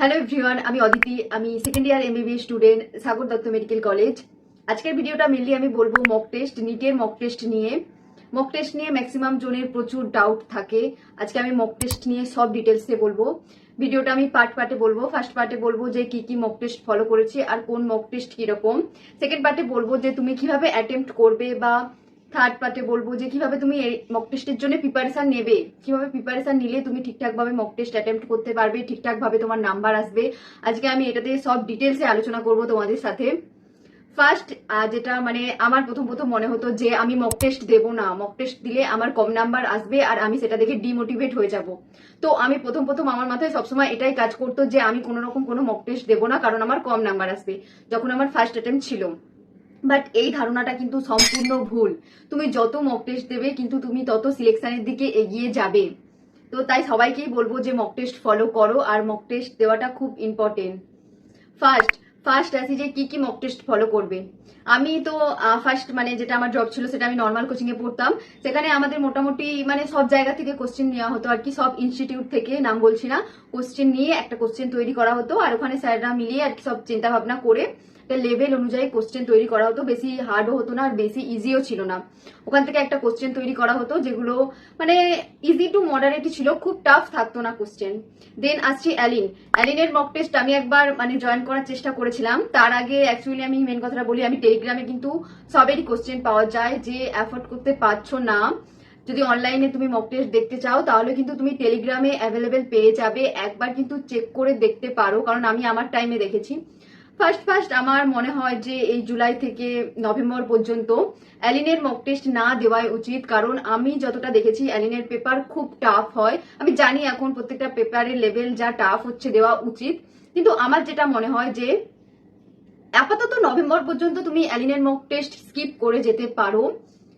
Hello everyone, আমি অদিতি। আমি second year MBBS student, Sagar Dutta medical college. আজকের ভিডিওটা মেনলি আমি বলবো মক টেস্ট, নিটের মক টেস্ট নিয়ে। মক টেস্ট নিয়ে ম্যাক্সিমাম জনের প্রচুর ডাউট থাকে। আজকে আমি মক টেস্ট নিয়ে সব ডিটেলসে বলবো। ভিডিওটা আমি পার্টে বলবো। ফার্স্ট পার্টে বলবো যে কি কি মক টেস্ট ফলো করেছি আর কোন মক টেস্ট কিরকম। সেকেন্ড পার্টে বলবো যে তুমি কিভাবে অ্যাটেম্প্ট করবে, বা থার্ড পার্টে বলবো যে কিভাবে তুমি এই মক টেস্টের জন্য প্রিপারেশন নেবে, কিভাবে প্রিপারেশন নিলে তুমি ঠিকঠাক ভাবে মক টেস্ট অ্যাটেম্প্ট করতে পারবে, ঠিকঠাক ভাবে তোমার নাম্বার আসবে। আজকে আমি এটাতে সব ডিটেলসে আলোচনা করব তোমাদের সাথে। ফার্স্ট যেটা মানে আমার প্রথম মনে হতো যে আমি মক টেস্ট দেবো না, মক টেস্ট দিলে আমার কম নাম্বার আসবে আর আমি সেটা দেখে ডিমোটিভেট হয়ে যাব। তো আমি প্রথম আমার মাথায় সবসময় এটাই কাজ করতো যে আমি কোনো রকম কোনো মক টেস্ট দেবো না, কারণ আমার কম নাম্বার আসবে, যখন আমার ফার্স্ট অ্যাটেম্প্ট ছিল। বাট এই ধারণাটা কিন্তু সম্পূর্ণ ভুল। তুমি যত মক টেস্ট দেবে কিন্তু তুমি তত সিলেকশনের দিকে এগিয়ে যাবে। তো তাই সবাইকেই বলবো যে মক টেস্ট ফলো করো, আর মক টেস্ট দেওয়াটা খুব ইম্পর্টেন্ট। ফার্স্ট আসি যে কি কি মক টেস্ট ফলো করবে। আমি তো ফার্স্ট মানে যেটা আমার জব ছিল সেটা আমি নর্মাল কোচিং এ পড়তাম। সেখানে আমাদের মোটামুটি মানে সব জায়গা থেকে কোশ্চেন নেওয়া হতো আর কি, সব ইনস্টিটিউট থেকে, নাম বলছি না, কোশ্চেন নিয়ে একটা কোশ্চেন তৈরি করা হতো আর ওখানে স্যাররা মিলিয়ে আর কি সব চিন্তা ভাবনা করে লেভেল অনুযায়ী কোশ্চেন তৈরি করা হতো। বেশি হার্ডও হতো না আর বেশি ইজিও ছিল না। ওখান থেকে একটা কোশ্চেন তৈরি করা হতো যেগুলো মানে ইজি টু মডারেটই ছিল, খুব টাফ থাকতো না কোশ্চেন। দেন আসছি অ্যালিনের মক টেস্ট আমি একবার মানে জয়েন করার চেষ্টা করেছিলাম। তার আগে অ্যাকচুয়ালি আমি মেন কথাটা বলি, আমি টেলিগ্রামে কিন্তু সবেরই কোশ্চেন পাওয়া যায়। যে অ্যাফোর্ড করতে পারছো না, যদি অনলাইনে তুমি মক টেস্ট দেখতে চাও তাহলে কিন্তু তুমি টেলিগ্রামে অ্যাভেলেবেল পেয়ে যাবে। একবার কিন্তু চেক করে দেখতে পারো, কারণ আমি আমার টাইমে দেখেছি। ফার্স্ট আমার মনে হয় যে এই জুলাই থেকে নভেম্বর পর্যন্ত অ্যালিনের মক টেস্ট না দেওয়াই উচিত, কারণ আমি যতটা দেখেছি অ্যালিনের পেপার খুব টাফ হয়। আমি জানি এখন প্রত্যেকটা পেপারের লেভেল যা টাফ হচ্ছে দেওয়া উচিত, কিন্তু আমার যেটা মনে হয় যে আপাতত নভেম্বর পর্যন্ত তুমি অ্যালিনের মক টেস্ট স্কিপ করে যেতে পারো।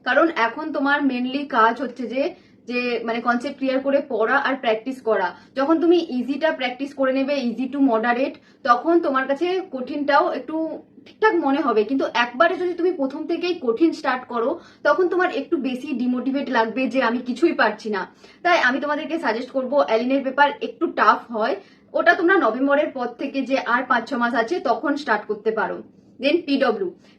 কারণ এখন তোমার মেনলি কাজ হচ্ছে যে যে মানে কনসেপ্ট ক্লিয়ার করে পড়া আর প্র্যাকটিস করা। যখন তুমি ইজিটা প্র্যাকটিস করে নেবে, ইজি টু মডারেট, তখন তোমার কাছে কঠিনটাও একটু ঠিকঠাক মনে হবে। কিন্তু একবারে যদি তুমি প্রথম থেকেই কঠিন স্টার্ট করো, তখন তোমার একটু বেশি ডিমোটিভেট লাগবে যে আমি কিছুই পারছি না। তাই আমি তোমাদেরকে সাজেস্ট করবো, অ্যালিনের পেপার একটু টাফ হয়, ওটা তোমরা নভেম্বরের পর থেকে যে আর 5-6 মাস আছে তখন স্টার্ট করতে পারো। দেন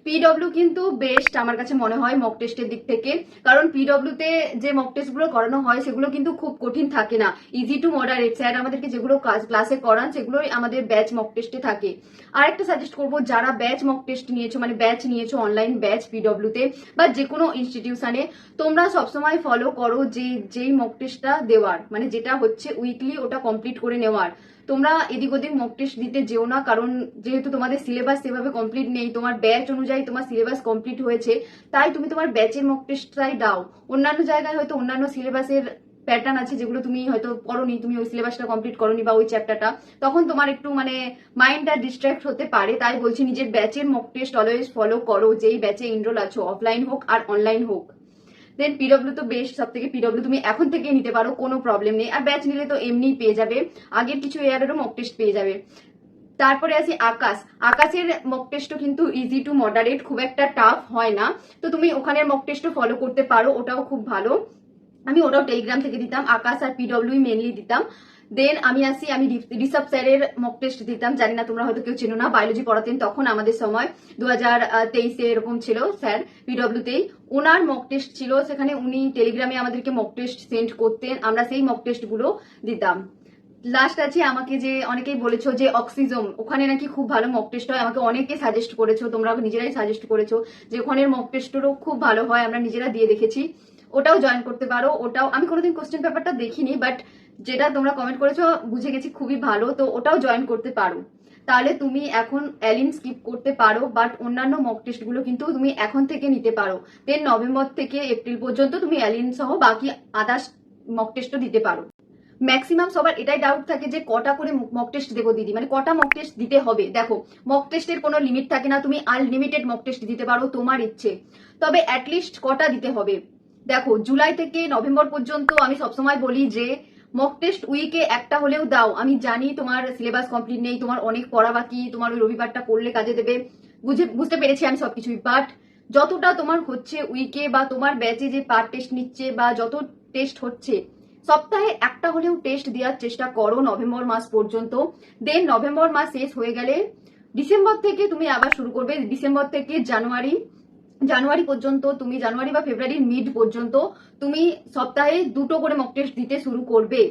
পিডব্লিউ কিন্তু বেস্ট আমার কাছে মনে হয় মক টেস্টের দিক থেকে, কারণ পিডব্লিউতে যে মক টেস্ট গুলো করানো হয় সেগুলো কিন্তু খুব কঠিন থাকে না, ইজি টু মডারেট। স্যার আমাদেরকে যেগুলো ক্লাসে করান সেগুলোই আমাদের ব্যাচ মক টেস্টে থাকে। আর একটা সাজেস্ট করবো, যারা ব্যাচ মক টেস্ট নিয়েছো মানে ব্যাচ নিয়েছো অনলাইন ব্যাচ পিডব্লিউতে বা যে কোনো ইনস্টিটিউশনে, তোমরা সবসময় ফলো করো যে যেই মক টেস্টটা দেওয়ার মানে যেটা হচ্ছে উইকলি ওটা কমপ্লিট করে নেওয়ার। তোমরা এদিক ওদিক মক টেস্ট দিতে যেও না, কারণ যেহেতু তোমাদের সিলেবাস সেভাবে কমপ্লিট নেই, তোমার ব্যাচ অনুযায়ী তোমার সিলেবাস কমপ্লিট হয়েছে, তাই তুমি তোমার ব্যাচের মক টেস্টটাই দাও। অন্যান্য জায়গায় হয়তো অন্যান্য সিলেবাসের প্যাটার্ন আছে যেগুলো তুমি হয়তো পড়োনি, তুমি ওই সিলেবাসটা কমপ্লিট করোনি বা ওই চ্যাপ্টারটা, তখন তোমার একটু মানে মাইন্ডটা ডিস্ট্রাক্ট হতে পারে। তাই বলছি নিজের ব্যাচের মক টেস্ট অলওয়েজ ফলো করো, যেই ব্যাচে এনরোল আছো, অফলাইন হোক আর অনলাইন হোক। দেন পিডব্লিউ তো বেস্ট, সব থেকে পিডব্লিউ তুমি এখন থেকে নিতে পারো, কোনো প্রবলেম নেই। আর ব্যাচ নিলে তো এমনিই পেয়ে যাবে, আগের কিছু ইয়ারেরও মক টেস্ট পেয়ে যাবে। তারপরে আসি আকাশের মক টেস্টও কিন্তু ইজি টু মডারেট, খুব একটা টাফ হয় না। তো তুমি ওখানের মক টেস্টও ফলো করতে পারো, ওটাও খুব ভালো। আমি ওটাও টেলিগ্রাম থেকে দিতাম, আকাশ আর পিডব্লিউ মেনলি দিতাম। দেন আমি ঋষভ স্যারের মক টেস্ট দিতাম। জানি না তোমরা হয়তো কেউ চেনো না, বায়োলজি পড়াতেন তখন আমাদের সময়, 2023-এ এরকম ছিল স্যার, পিডব্লিউতেই ওনার মক টেস্ট ছিল। সেখানে উনি টেলিগ্রামে আমাদেরকে মক টেস্ট সেন্ড করতেন, আমরা সেই মক টেস্ট গুলো দিতাম। লাস্ট আছে, আমাকে যে অনেকেই বলেছো যে অক্সিজম, ওখানে নাকি খুব ভালো মক টেস্ট হয়, আমাকে অনেকে সাজেস্ট করেছো, তোমরা নিজেরাই সাজেস্ট করেছো যে ওখানের মক টেস্টেরও খুব ভালো হয়, আমরা নিজেরা দিয়ে দেখেছি। ওটাও জয়েন করতে পারো। ওটাও আমি কোনোদিন কোশ্চেন পেপারটা দেখিনি, বাট যেটা তোমরা কমেন্ট করেছো বুঝে গেছি খুবই ভালো, তো ওটাও জয়েন করতে পারো। তাহলে তুমি এখন অ্যালিন স্কিপ করতে পারো, বাট অন্যান্য মক টেস্ট গুলো কিন্তু তুমি এখন থেকে নিতে পারো। দেন নভেম্বর থেকে এপ্রিল পর্যন্ত তুমি অ্যালিন সহ বাকি আদার্স মক টেস্টও দিতে পারো। ম্যাক্সিমাম সবার এটাই ডাউট থাকে যে কটা করে মক টেস্ট দেবো দিদি, মানে কটা মক টেস্ট দিতে হবে। দেখো, মক টেস্টের কোনো লিমিট থাকে না, তুমি আনলিমিটেড মক টেস্ট দিতে পারো তোমার ইচ্ছে, তবে অ্যাটলিস্ট কটা দিতে হবে। দেখো, জুলাই থেকে নভেম্বর পর্যন্ত আমি সবসময় বলি যে মক টেস্ট উইকে একটা হলেও দাও। আমি জানি তোমার সিলেবাস কমপ্লিট নেই, তোমার অনেক পড়া বাকি, তোমার ওই রবিবারটা পড়লে কাজে দেবে, বুঝতে পেরেছি আমি সবকিছুই, বাট যতটা তোমার হচ্ছে উইকে বা তোমার ব্যাচে যে পার টেস্ট নিচ্ছে বা যত টেস্ট হচ্ছে, সপ্তাহে একটা হলেও টেস্ট দেওয়ার চেষ্টা করো নভেম্বর মাস পর্যন্ত। দেন নভেম্বর মাস শেষ হয়ে গেলে ডিসেম্বর থেকে তুমি আবার শুরু করবে। ডিসেম্বর থেকে জানুয়ারি পর্যন্ত তুমি, জানুয়ারি বা ফেব্রুয়ারির মিড পর্যন্ত তুমি সপ্তাহে 2টো করে মক টেস্ট দিতে শুরু করবে।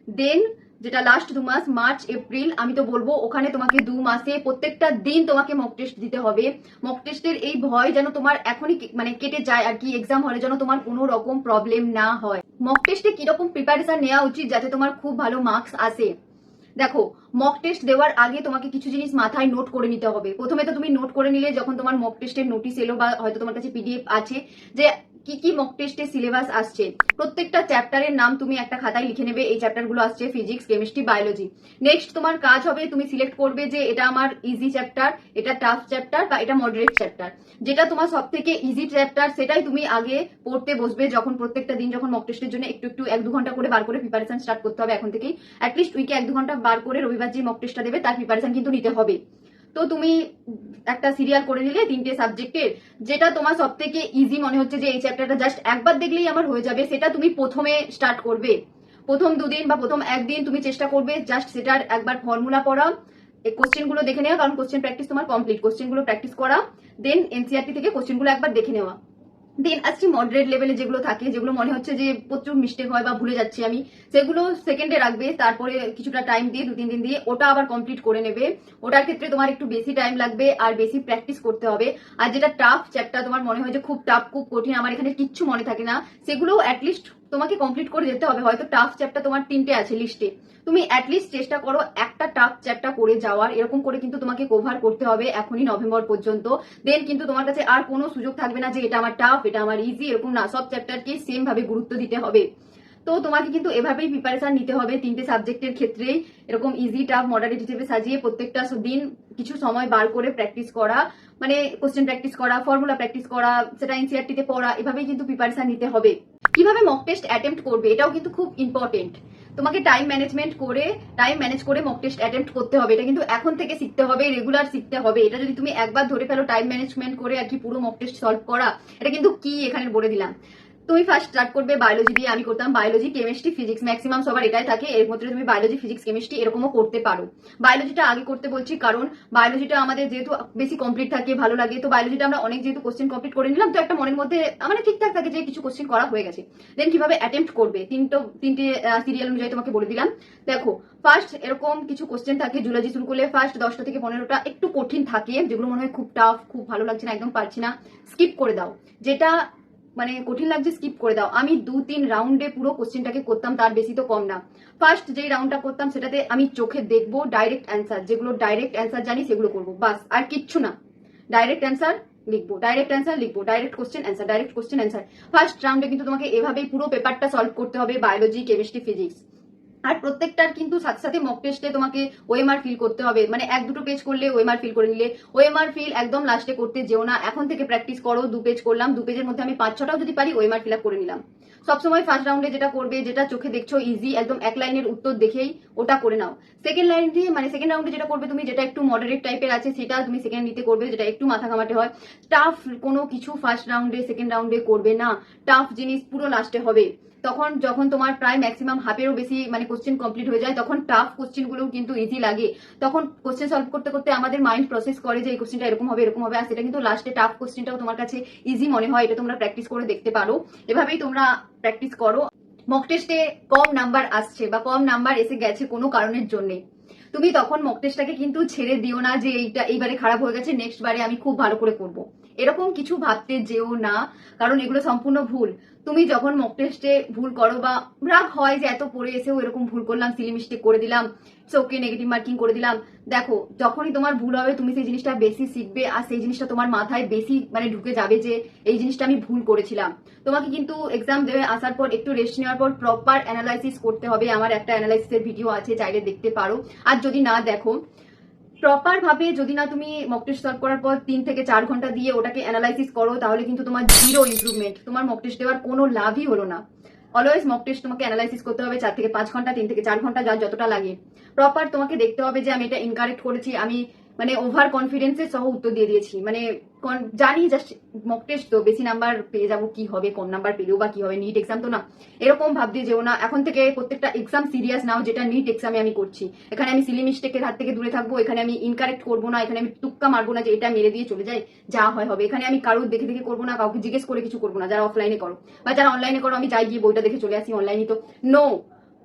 দেন যেটা লাস্ট 2 মাস, মার্চ এপ্রিল, আমি তো বলবো ওখানে তোমাকে 2 মাসে প্রত্যেকটা দিন তোমাকে মক টেস্ট দিতে হবে। মক টেস্টের এই ভয় যেন তোমার এখনই মানে কেটে যায় আর কি, এক্সাম হলে যেন তোমার কোনো রকম প্রবলেম না হয়। মক টেস্টে কিরকম প্রিপারেশন নেওয়া উচিত যাতে তোমার খুব ভালো মার্কস আসে। দেখো, মক টেস্ট দেওয়ার আগে তোমাকে কিছু জিনিস মাথায় নোট করে নিতে হবে। প্রথমে তো তুমি নোট করে নিলে, যখন তোমার মক টেস্টের নোটিশ এলো বা হয়তো তোমার কাছে পিডিএফ আছে যে কি কি মক টেস্টের সিলেবাস আসছে, প্রত্যেকটা চ্যাপ্টারের নাম তুমি একটা খাতায় লিখে নেবে। এই চ্যাপ্টারগুলো আসছে ফিজিক্স, কেমিস্ট্রি, বায়োলজি। নেক্সট তোমার কাজ হবে তুমি সিলেক্ট করবে যে এটা আমার ইজি চ্যাপ্টার, এটা টাফ চ্যাপ্টার বা এটা মডারেট চ্যাপ্টার। যেটা তোমার সব থেকে ইজি চ্যাপ্টার সেটাই তুমি আগে পড়তে বসবে। যখন প্রত্যেকটা দিন যখন মক টেস্টের জন্য একটু একটু 1-2 ঘন্টা করে বার করে প্রিপারেশন স্টার্ট করতে হবে এখন থেকেই। অ্যাটলিস্ট উইকে 1-2 ঘন্টা বার করে রবিবার যে মক টেস্টটা দেবে তার প্রিপারেশন কিন্তু নিতে হবে। তো তুমি একটা সিরিয়াল করে নিলে 3টে সাবজেক্টের, যেটা তোমার সব থেকে ইজি মনে হচ্ছে যে এই চ্যাপ্টারটা জাস্ট একবার দেখলেই আমার হয়ে যাবে, সেটা তুমি প্রথমে স্টার্ট করবে। প্রথম 2 দিন বা প্রথম 1 দিন তুমি চেষ্টা করবে জাস্ট সেটার একবার ফর্মুলা পড়া, এই কোশ্চেন গুলো দেখে নেওয়া, কারণ কোশ্চেন প্র্যাকটিস তোমার কমপ্লিট, কোশ্চেন গুলো প্র্যাকটিস করা। দেন এনসিআরটি থেকে কোশ্চেন গুলো একবার দেখে নেওয়া। দেন আসছি মডারেট লেভেলে যেগুলো থাকে, যেগুলো মনে হচ্ছে যে প্রচুর মিস্টেক হয় বা ভুলে যাচ্ছি আমি, সেগুলো সেকেন্ডে রাখবে। তারপরে কিছুটা টাইম দিয়ে 2-3 দিন দিয়ে ওটা আবার কমপ্লিট করে নেবে। ওটার ক্ষেত্রে তোমার একটু বেশি টাইম লাগবে আর বেশি প্র্যাকটিস করতে হবে। আর যেটা টাফ চ্যাপ্টার তোমার মনে হয় যে খুব টাফ, খুব কঠিন, আমার এখানে কিচ্ছু মনে থাকে না, সেগুলো অ্যাটলিস্ট তোমাকে কমপ্লিট করে যেতে হবে। হয়তো টাফ চ্যাপ্টার তোমার 3টে আছে লিস্টে, তুমি অ্যাটলিস্ট চেষ্টা করো একটা টাফ চ্যাপ্টার করে যাওয়ার। এরকম করে কিন্তু তোমাকে কভার করতে হবে এখনই নভেম্বর পর্যন্ত। দেন কিন্তু তোমার কাছে আর কোনো সুযোগ থাকবে না যে এটা আমার টাফ, এটা আমার ইজি, এরকম না। সব চ্যাপ্টারকে সেম ভাবে গুরুত্ব দিতে হবে। তো তোমাকে কিন্তু এভাবেই প্রিপারেশন নিতে হবে 3টে সাবজেক্টের ক্ষেত্রেই, এরকম ইজি, টাফ, মডারেট হিসেবে সাজিয়ে প্রত্যেকটা দিন কিছু সময় বার করে প্র্যাকটিস করা, মানে কোশ্চেন প্র্যাকটিস করা, ফর্মুলা প্র্যাকটিস করা, সেটা এনসিআরটিতে পড়া, এভাবেই কিন্তু প্রিপারেশন নিতে হবে। কিভাবে মক টেস্ট অ্যাটেম্প্ট করবে এটাও কিন্তু খুব ইম্পর্টেন্ট। তোমাকে টাইম ম্যানেজ করে মক টেস্ট অ্যাটেম্প্ট করতে হবে। এটা কিন্তু এখন থেকে শিখতে হবে, রেগুলার শিখতে হবে। এটা যদি তুমি একবার ধরে ফেলো টাইম ম্যানেজমেন্ট করে আর কি পুরো মক টেস্ট সলভ করা, এটা কিন্তু কি এখানে বলে দিলাম। তুমি ফার্স্ট স্টার্ট করবে বায়োলজি দিয়ে। আমি করতাম বায়োলজি, কেমিস্ট্রি, ফিজিক্স, ম্যাক্সিমাম সবার এটাই থাকে। এর মধ্যে তুমি বায়োলজি, ফিজিক্স, কেমিস্ট্রি এরকমও করতে পারো। বায়োলজিটা আগে করতে বলছি কারণ বায়োলজিটা আমাদের যেহেতু বেশি কমপ্লিট থাকে, ভালো লাগে। তো বায়োলজিটা আমরা অনেক যেহেতু কোশ্চেন কমপ্লিট করে নিলাম, তো একটা মনের মধ্যে মানে ঠিকঠাক থাকে যে কিছু কোশ্চেন করা হয়ে গেছে। দেন কিভাবে অ্যাটেম্প্ট করবে, 3টে সিরিয়াল অনুযায়ী তোমাকে বলে দিলাম। দেখো, ফার্স্ট এরকম কিছু কোশ্চেন থাকে, জুলজি শুরু করলে ফার্স্ট 10টা থেকে 15টা একটু কঠিন থাকে, যেগুলো মনে হয় খুব টাফ, খুব ভালো লাগছে না, একদম পারছি না, স্কিপ করে দাও। যেটা মানে কঠিন লাগছে স্কিপ করে দাও। আমি 2-3 রাউন্ডে পুরো কোশ্চেনটাকে করতাম, তার বেশি তো কম না। ফার্স্ট যেই রাউন্ডটা করতাম সেটাতে আমি চোখে দেখবো ডাইরেক্ট অ্যান্সার, যেগুলো ডাইরেক্ট অ্যান্সার জানি সেগুলো করবো, বাস আর কিচ্ছু না। ডাইরেক্ট অ্যান্সার লিখবো, ডাইরেক্ট অ্যান্সার লিখবো, direct question answer, direct question answer. First রাউন্ডে কিন্তু তোমাকে এভাবেই পুরো পেপারটা সলভ করতে হবে, বায়োলজি, কেমিস্ট্রি, ফিজিক্স। আর প্রত্যেকটার কিন্তু সাথে সাথে মক টেস্টে তোমাকে ওএমআর ফিল করতে হবে। মানে 1-2 পেজ করলে ওএমআর ফিল করে নিলে, ওএমআর ফিল একদম লাস্টে করতে যেও না, এখন থেকে প্র্যাকটিস করো। 2 পেজ করলাম, 2 পেজের মধ্যে আমি 5-6টাও যদি পারি ওএমআর ফিল আপ করে নিলাম। সবসময় ফার্স্ট রাউন্ডে যেটা করবে, যেটা চোখে দেখছো ইজি, একদম 1 লাইনের উত্তর দেখেই ওটা করে নাও। সেকেন্ড রাউন্ডে যেটা করবে তুমি, যেটা একটু মডারেট টাইপের আছে সেটা তুমি সেকেন্ড নিতে করবে, যেটা একটু মাথা ঘামাতে হয়। টাফ কোনো কিছু ফার্স্ট রাউন্ডে সেকেন্ড রাউন্ডে করবে না, টাফ জিনিস পুরো লাস্টে হবে। তখন যখন তোমার প্রায় ম্যাক্সিমাম হাফেরও বেশি মানে কোশ্চেন কমপ্লিট হয়ে যায়, তখন টাফ কোশ্চেন গুলো কিন্তু ইজি লাগে। তখন কোশ্চেন সলভ করতে করতে আমাদের মাইন্ড প্রসেস করে যে এই কোশ্চেনটা এরকম হবে, এরকম হবে, আর সেটা কিন্তু লাস্টে টাফ কোশ্চেনটাও তোমার কাছে ইজি মনে হয়। এটা তোমরা প্র্যাকটিস করে দেখতে পারো, এভাবেই তোমরা প্র্যাকটিস করো। মক টেস্টে কম নাম্বার আসছে বা কম নাম্বার এসে গেছে কোনো কারণের জন্য, তুমি তখন মক টেস্টটাকে কিন্তু ছেড়ে দিও না যে এইবারে খারাপ হয়ে গেছে, নেক্সট বারে আমি খুব ভালো করে করব, এরকম কিছু ভাবতে যেও না, কারণ এগুলো সম্পূর্ণ ভুল। তুমি যখন মক টেস্টে ভুল করো বা রাগ হয় যে এত পড়ে এসেও এরকম ভুল করলাম, সিলি মিস্টেক করে দিলাম, ওকে নেগেটিভ মার্কিং করে দিলাম, দেখো যখনই তোমার ভুল হবে তুমি সেই জিনিসটা বেশি শিখবে আর সেই জিনিসটা তোমার মাথায় বেশি মানে ঢুকে যাবে যে এই জিনিসটা আমি ভুল করেছিলাম। তোমাকে কিন্তু এক্সাম দেবে আসার পর একটু রেস্ট নেওয়ার পর প্রপার অ্যানালাইসিস করতে হবে। আমার একটা অ্যানালাইসিসের ভিডিও আছে, চাইলে দেখতে পারো। আর যদি না দেখো, প্রপার ভাবে যদি না তুমি মক টেস্ট সলভ করার পর 3 থেকে 4 ঘন্টা দিয়ে ওটাকে অ্যানালাইসিস করো, তাহলে কিন্তু তোমার জিরো ইমপ্রুভমেন্ট, তোমার মক টেস্ট দেওয়ার কোনো লাভই হলো না। অলওয়েজ মক টেস্ট তোমাকে অ্যানালাইসিস করতে হবে 4 থেকে 5 ঘন্টা, 3 থেকে 4 ঘন্টা, যার যতটা লাগে। প্রপার তোমাকে দেখতে হবে যে আমি এটা ইনকারেক্ট করেছি, আমি মানে ওভার কনফিডেন্সের সহ উত্তর দিয়ে দিয়েছি, মানে জানি জাস্ট মক টেস্ট তো বেশি নাম্বার পেয়ে যাবো, কি হবে, কম নাম্বার পেলেও বা কি হবে, নিট এক্সাম তো না, এরকম ভাবতে যেও না। এখন থেকে প্রত্যেকটা এক্সাম সিরিয়াস নাও, যেটা নিট এক্সামে আমি করছি। এখানে আমি সিলি মিস্টেকের হাত থেকে দূরে থাকবো, এখানে আমি ইনকারেক্ট করবো না, এখানে আমি টুক্কা মারবো না যে এটা মেরে দিয়ে চলে যায়, যা হয় হবে। এখানে আমি কারোর দেখে দেখে করবো না, কাউকে জিজ্ঞেস করে কিছু করবো না। যারা অফলাইনে করো বা যারা অনলাইনে করো, আমি যাই গিয়ে বইটা দেখে চলে আসি, অনলাইনে তো নো।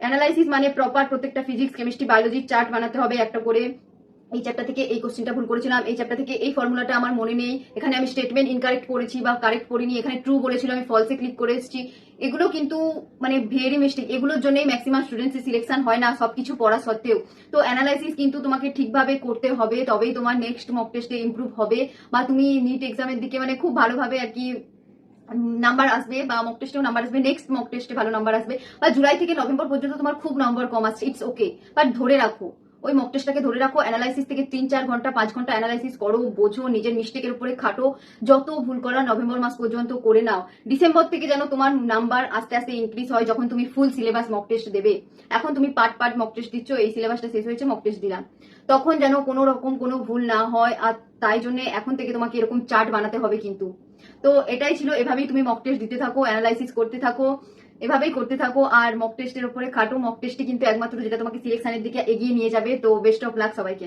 অ্যানালাইসিস মানে প্রপার প্রত্যেকটা ফিজিক্স কেমিস্ট্রি বায়োলজির চার্ট বানাতে হবে একটা করে। এই চ্যাপ্টার থেকে এই কোশ্চেনটা ভুল করেছিলাম, এই চ্যাপ্টার থেকে এই ফর্মুলাটা আমার মনে নেই, এখানে আমি স্টেটমেন্ট ইনকারেক্ট করেছি বা কারেক্ট করিনি, এখানে ট্রু বলেছিল আমি ফলসে ক্লিক করে এসেছি। এগুলো কিন্তু মানে ভেরি মিস্টেক, এগুলোর জন্যই ম্যাক্সিমাম স্টুডেন্টসের সিলেকশন হয় না সবকিছু পড়া সত্ত্বেও। তো অ্যানালাইসিস কিন্তু তোমাকে ঠিকভাবে করতে হবে, তবেই তোমার নেক্সট মক টেস্টে ইমপ্রুভ হবে, বা তুমি নিট এক্সামের দিকে মানে খুব ভালোভাবে আর কি নাম্বার আসবে, বা মক টেস্টেও নাম্বার আসবে, নেক্সট মক টেস্টে ভালো নাম্বার আসবে। বা জুলাই থেকে নভেম্বর পর্যন্ত তোমার খুব নম্বর কম আসছে, ইটস ওকে, বাট ধরে রাখো, ওই মক টেস্টটাকে ধরে রাখো। অ্যানালাইসিস থেকে 3-4 ঘন্টা 5 ঘন্টা অ্যানালাইসিস করো, বোঝো, নিজের মিস্টেকের উপরে খাটো, যত ভুল করা নভেম্বর মাস পর্যন্ত করে নাও। ডিসেম্বর থেকে যেন তোমার নাম্বার আস্তে আস্তে ইনক্রিজ হয়, যখন তুমি ফুল সিলেবাস মক টেস্ট দেবে। এখন তুমি পার্ট পার্ট মক টেস্ট দিচ্ছ, এই সিলেবাসটা শেষ হয়েছে মক টেস্ট দিলাম, তখন যেন কোনো রকম কোনো ভুল না হয়। আর তাই জন্য এখন থেকে তোমাকে এরকম চার্ট বানাতে হবে কিন্তু। তো এটাই ছিল, এভাবেই তুমি মক টেস্ট দিতে থাকো, অ্যানালাইসিস করতে থাকো, এভাবেই করতে থাকো, আর মক টেস্টের উপরে খাটো। মক টেস্টে কিন্তু একমাত্র যেটা তোমাকে সিলেকশনের দিকে এগিয়ে নিয়ে যাবে। তো বেস্ট অফ লাক সবাইকে।